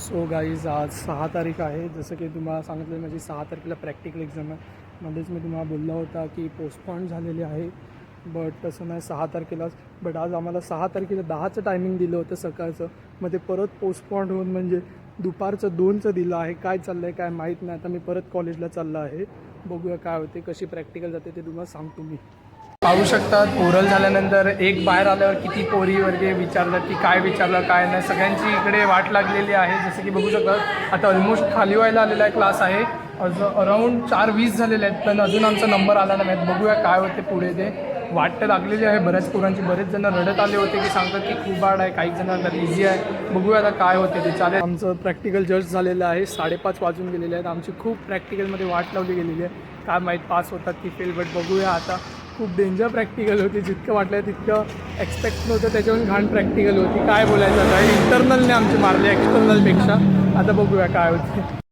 So guys आज 6 तारीख आहे. जसं की तुम्हाला सांगितलं माझी 6 तारखेला प्रॅक्टिकल एक्झाम आहे. मध्येच मी तुम्हाला बोलला होता की पोस्टपॉन झालेले आहे, बट तसं नाही 6 तारखेलाच. बट आज आम्हाला 6 तारखेला 10चं टायमिंग दिलं होतं सकाळचं, मग ते परत पोस्टपॉन होऊन म्हणजे दुपारचं 2चं दिलं आहे. काय चाललं आहे काय माहीत नाही. आता मी परत कॉलेजला चाललं आहे, बघूया काय होते, कशी प्रॅक्टिकल जाते ते तुम्हाला सांगतो मी. पाहू शकतात ओरल झाल्यानंतर एक बाहेर आल्यावर किती पोरी वगैरे विचारलं की काय विचारलं काय नाही, सगळ्यांची इकडे वाट लागलेली आहे. जसं की बघू शकतात आता ऑलमोस्ट खाली व्हायला आलेला आहे क्लास आहे. अराऊंड 4:20 झालेले आहेत, पण अजून आमचा नंबर आला नाही. बघूया काय होते पुढे, ते वाट तर लागलेली आहे बऱ्याच पोरांची. बरेच जण रडत आले होते की सांगतात की खूप हार्ड आहे, काही जणांना इझी आहे. बघूया आता काय होते ते. चालेल, आमचं प्रॅक्टिकल जस्ट झालेलं आहे. 5:30 वाजून गेलेले आहेत. आमची खूप प्रॅक्टिकलमध्ये वाट लावली गेलेली आहे. काय माहीत पास होतात की फेल, बट बघूया आता. खूप डेंजर प्रॅक्टिकल होती, जितकं वाटलं तितकं एक्सपेक्ट नव्हतं, त्याच्याहून घाण प्रॅक्टिकल होती. काय बोलायचं आता, इंटरनलने आमचे मारले एक्सटर्नलपेक्षा. आता बघूया काय होते.